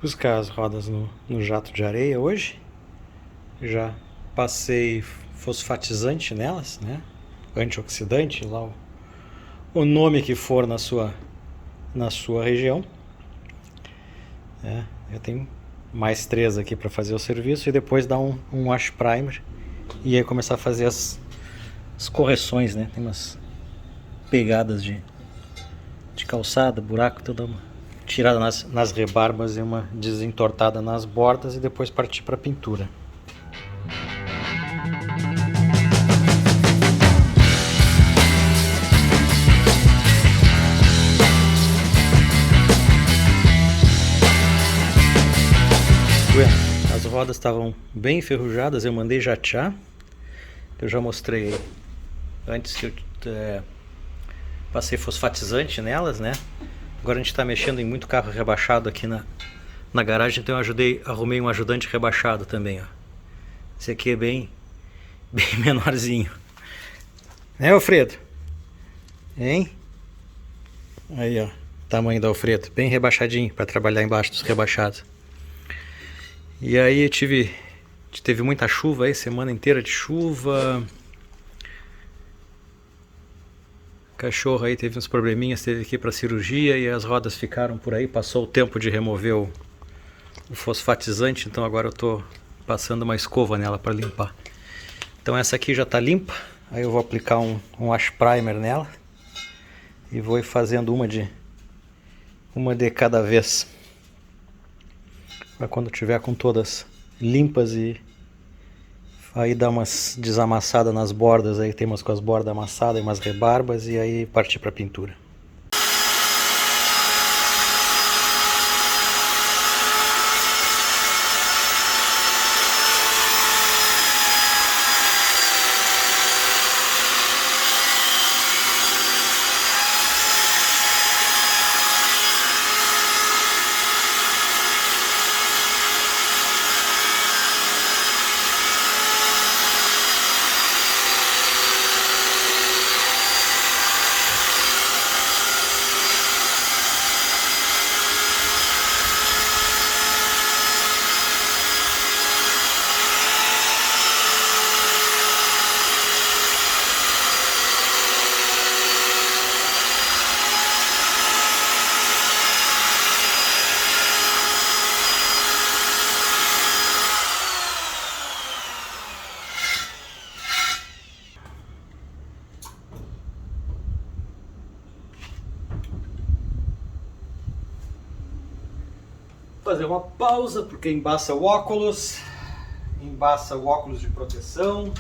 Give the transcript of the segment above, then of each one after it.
buscar as rodas no jato de areia hoje. Já passei fosfatizante nelas, né? Antioxidante, lá o nome que for na sua região. Eu tenho mais 3 aqui para fazer o serviço e depois dar um wash primer e aí começar a fazer as correções, né? Tem umas pegadas de calçada, buraco, toda uma tirada nas rebarbas e uma desentortada nas bordas e depois partir para pintura. As rodas estavam bem enferrujadas, eu mandei jatear. Eu já mostrei antes que eu passei fosfatizante nelas, né? Agora a gente está mexendo em muito carro rebaixado aqui na garagem, então eu arrumei um ajudante rebaixado também, ó. Esse aqui é bem menorzinho. Né, Alfredo? Hein? Aí, ó, tamanho do Alfredo, bem rebaixadinho para trabalhar embaixo dos rebaixados. E aí teve muita chuva aí, semana inteira de chuva. O cachorro aí teve uns probleminhas, teve que ir para cirurgia e as rodas ficaram por aí. Passou o tempo de remover o fosfatizante, então agora eu tô passando uma escova nela para limpar. Então essa aqui já tá limpa. Aí eu vou aplicar um wash primer nela e vou ir fazendo uma de cada vez. Para quando tiver com todas limpas e aí dar umas desamassadas nas bordas, aí tem umas com as bordas amassadas e umas rebarbas e aí partir para pintura. Fazer uma pausa porque embaça o óculos de proteção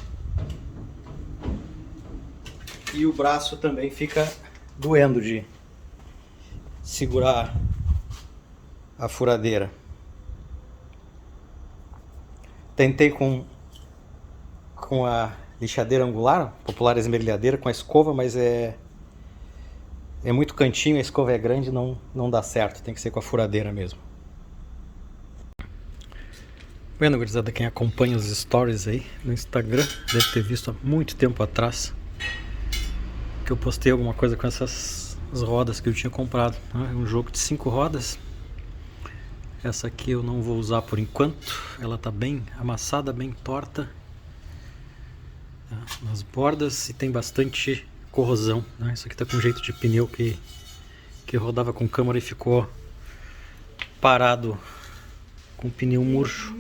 e o braço também fica doendo de segurar a furadeira. Tentei com a lixadeira angular, popular esmerilhadeira, com a escova, mas é muito cantinho, a escova é grande, não dá certo, tem que ser com a furadeira mesmo. Vendo, gurizada, quem acompanha os stories aí no Instagram deve ter visto há muito tempo atrás que eu postei alguma coisa com essas rodas que eu tinha comprado, né? Um jogo de 5 rodas. Essa aqui eu não vou usar por enquanto, ela tá bem amassada, bem torta, tá, nas bordas, e tem bastante corrosão, né? Isso aqui tá com jeito de pneu que rodava com câmara e ficou parado com o pneu murcho.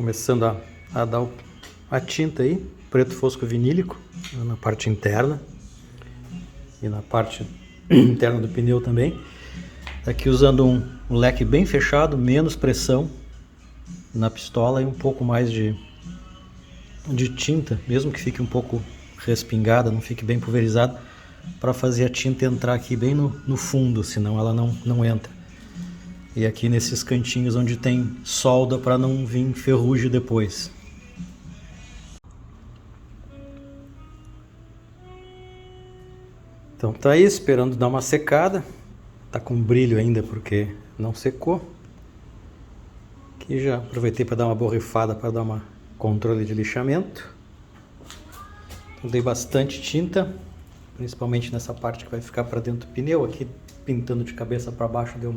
começando a dar a tinta aí, preto fosco vinílico, na parte interna e na parte interna do pneu também. Aqui usando um leque bem fechado, menos pressão na pistola e um pouco mais de tinta, mesmo que fique um pouco respingada, não fique bem pulverizada, para fazer a tinta entrar aqui bem no fundo, senão ela não entra. E aqui nesses cantinhos onde tem solda para não vir ferrugem depois. Então tá aí, esperando dar uma secada. Tá com brilho ainda porque não secou. Aqui já aproveitei para dar uma borrifada para dar uma controle de lixamento. Então, dei bastante tinta, principalmente nessa parte que vai ficar para dentro do pneu. Aqui pintando de cabeça para baixo deu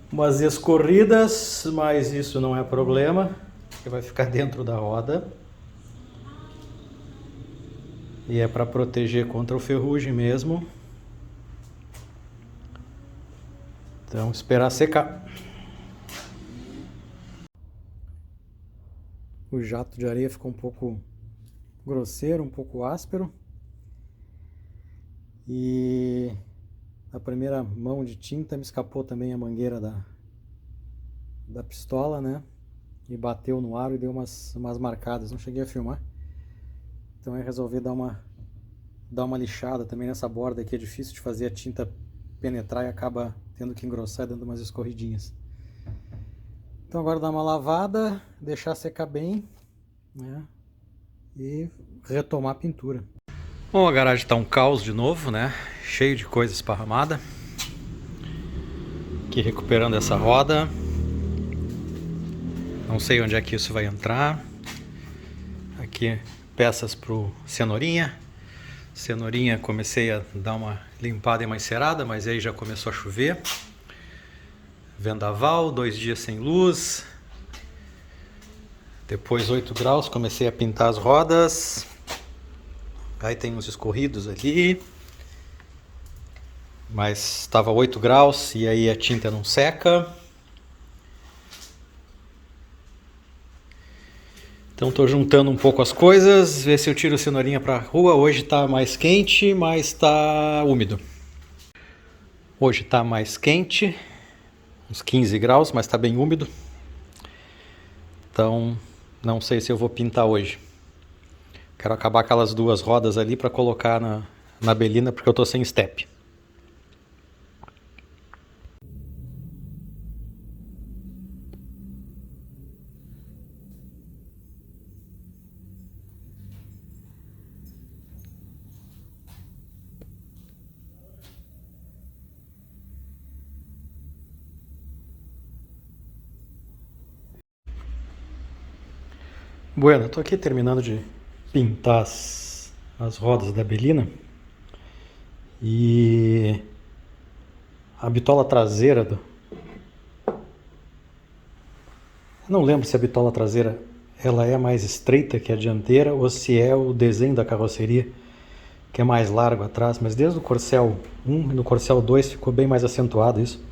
umas escorridas, mas isso não é problema, porque vai ficar dentro da roda. E é para proteger contra o ferrugem mesmo. Então, esperar secar. O jato de areia ficou um pouco grosseiro, um pouco áspero. E a primeira mão de tinta me escapou também a mangueira da pistola, né? E bateu no aro e deu umas marcadas. Não cheguei a filmar. Então eu resolvi dar uma lixada também nessa borda aqui. É difícil de fazer a tinta penetrar e acaba tendo que engrossar e dando umas escorridinhas. Então agora dar uma lavada, deixar secar bem, né? E retomar a pintura. Bom, a garagem está um caos de novo, né? Cheio de coisa esparramada. Aqui recuperando essa roda. Não sei onde é que isso vai entrar. Aqui peças pro cenourinha. Cenourinha comecei a dar uma limpada e uma encerada, mas aí já começou a chover. Vendaval, 2 dias sem luz. Depois 8 graus, comecei a pintar as rodas. Aí tem uns escorridos ali. Mas estava 8 graus e aí a tinta não seca. Então estou juntando um pouco as coisas, ver se eu tiro a cenourinha para a rua. Hoje está mais quente, mas está úmido. Hoje está mais quente, uns 15 graus, mas está bem úmido. Então não sei se eu vou pintar hoje. Quero acabar aquelas 2 rodas ali para colocar na belina, porque eu estou sem step. Bueno, estou aqui terminando de pintar as rodas da belina e a bitola traseira eu não lembro se a bitola traseira ela é mais estreita que a dianteira ou se é o desenho da carroceria que é mais largo atrás, mas desde o Corcel 1 e no Corcel 2 ficou bem mais acentuado isso.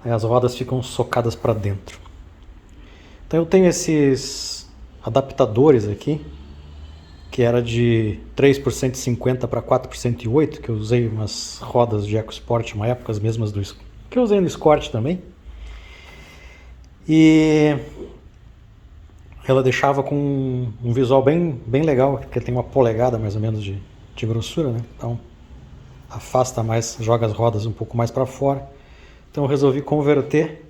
Aí as rodas ficam socadas para dentro. Então eu tenho esses adaptadores aqui, que era de 3 por 150 para 4 por 108, que eu usei umas rodas de EcoSport uma época, as mesmas que eu usei no Escort também. E ela deixava com um visual bem legal, porque tem 1 polegada mais ou menos de grossura, né? Então afasta mais, joga as rodas um pouco mais para fora. Então eu resolvi converter,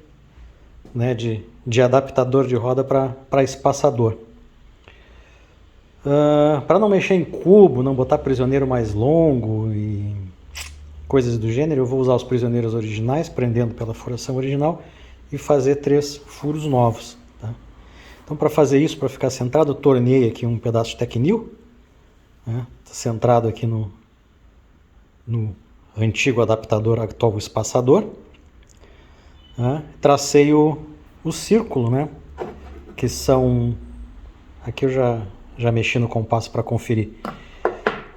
né, de adaptador de roda para espaçador. Para não mexer em cubo, não botar prisioneiro mais longo e coisas do gênero, eu vou usar os prisioneiros originais, prendendo pela furação original e fazer 3 furos novos. Tá? Então para fazer isso, para ficar centrado, eu torneei aqui um pedaço de Tecnil, né? Tá centrado aqui no antigo adaptador, atual espaçador. Tracei o círculo, né? Que são, aqui eu já mexi no compasso para conferir,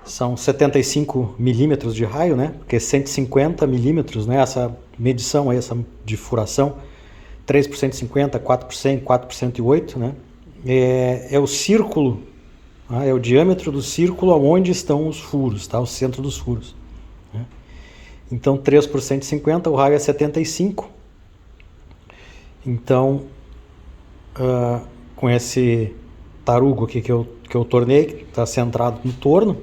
são 75 milímetros de raio, né? Porque 150 milímetros, né? Essa medição aí, essa de furação 3 por 150, 4 por 100, 4 por 108, né? É o círculo, tá? É o diâmetro do círculo onde estão os furos, tá? O centro dos furos, né? Então 3 por 150, o raio é 75. Então, com esse tarugo aqui que eu tornei, que está centrado no torno,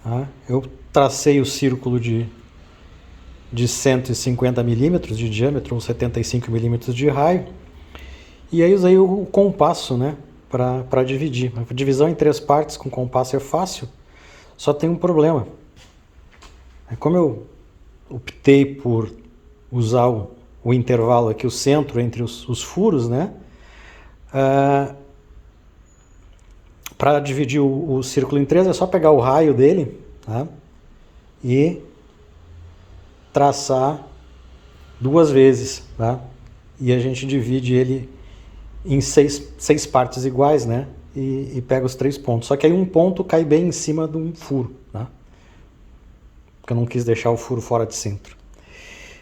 tá? Eu tracei o círculo de 150 milímetros de diâmetro, ou 75 milímetros de raio, e aí usei o compasso, né, para dividir. A divisão em 3 partes com compasso é fácil, só tem um problema. Como eu optei por usar o intervalo aqui, o centro entre os furos, né, para dividir o círculo em 3 é só pegar o raio dele, tá, e traçar 2 vezes, tá? E a gente divide ele em 6 partes iguais, né? E pega os 3 pontos. Só que aí um ponto cai bem em cima de um furo, tá? Porque eu não quis deixar o furo fora de centro.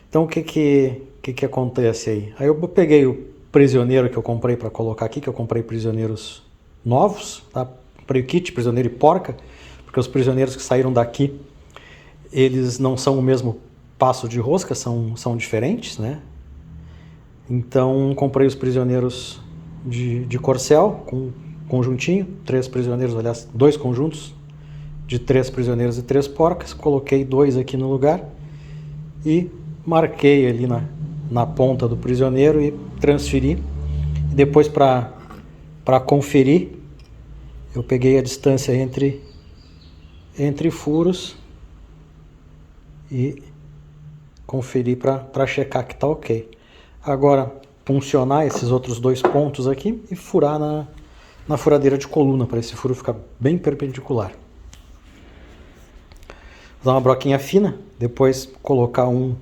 Então o que acontece aí? Aí eu peguei o prisioneiro que eu comprei para colocar aqui, que eu comprei prisioneiros novos, tá? Comprei o kit prisioneiro e porca, porque os prisioneiros que saíram daqui, eles não são o mesmo passo de rosca, são diferentes, né? Então comprei os prisioneiros de corcel com conjuntinho, 3 prisioneiros, aliás, 2 conjuntos de 3 prisioneiros e 3 porcas, coloquei 2 aqui no lugar e marquei ali na ponta do prisioneiro e transferi. E depois para conferir, eu peguei a distância entre furos e conferir para checar que está ok. Agora, puncionar esses outros 2 pontos aqui e furar na furadeira de coluna, para esse furo ficar bem perpendicular. Usar uma broquinha fina, depois colocar um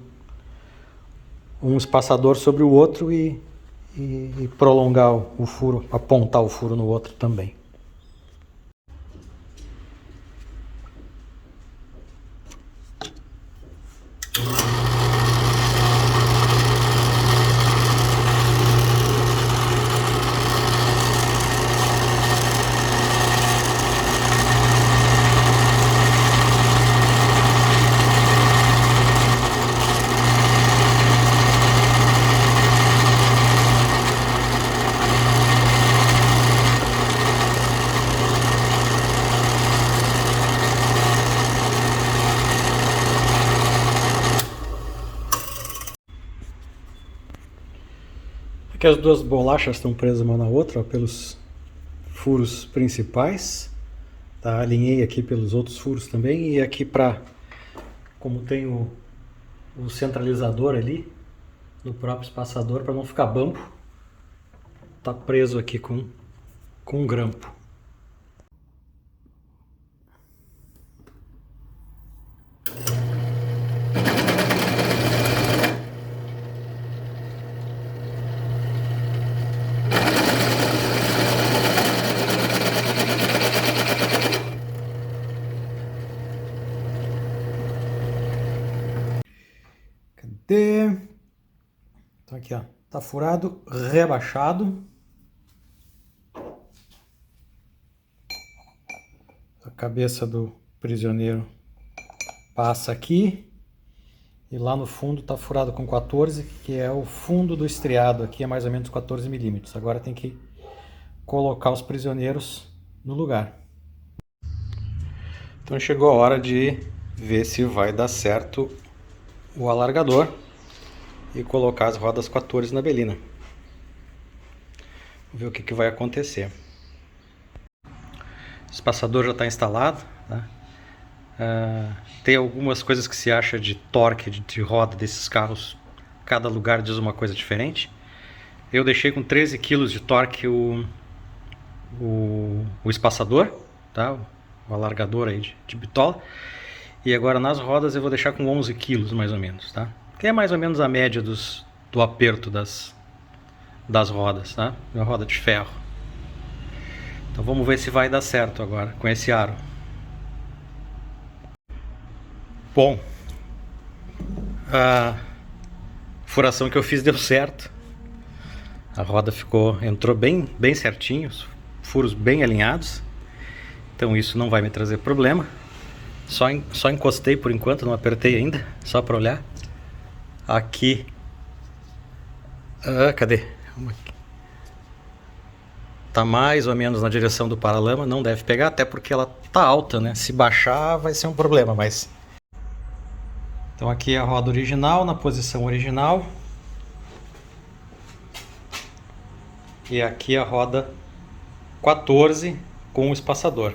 espaçador sobre o outro e prolongar o furo, apontar o furo no outro também. Aqui as 2 bolachas estão presas uma na outra, ó, pelos furos principais, tá? Alinhei aqui pelos outros furos também, e aqui como tem o centralizador ali no próprio espaçador, para não ficar bambo, tá preso aqui com um grampo. Então aqui, ó, tá furado, rebaixado. A cabeça do prisioneiro passa aqui e lá no fundo tá furado com 14, que é o fundo do estriado, aqui é mais ou menos 14 milímetros. Agora tem que colocar os prisioneiros no lugar. Então chegou a hora de ver se vai dar certo o alargador e colocar as rodas 14 na belina. Vamos ver o que vai acontecer. O espaçador já está instalado, tá? Tem algumas coisas que se acha de torque de roda desses carros, cada lugar diz uma coisa diferente. Eu deixei com 13 kg de torque o espaçador, tá? O alargador aí de bitola. E agora nas rodas eu vou deixar com 11 kg mais ou menos, tá? Que é mais ou menos a média do aperto das rodas, tá? Uma roda de ferro. Então vamos ver se vai dar certo agora com esse aro. Bom, a furação que eu fiz deu certo. A roda entrou bem certinho, os furos bem alinhados. Então isso não vai me trazer problema. Só encostei por enquanto, não apertei ainda, só para olhar. Aqui. Cadê? Tá mais ou menos na direção do paralama, não deve pegar, até porque ela tá alta, né? Se baixar vai ser um problema, mas... Então aqui é a roda original, na posição original. E aqui a roda 14 com o espaçador.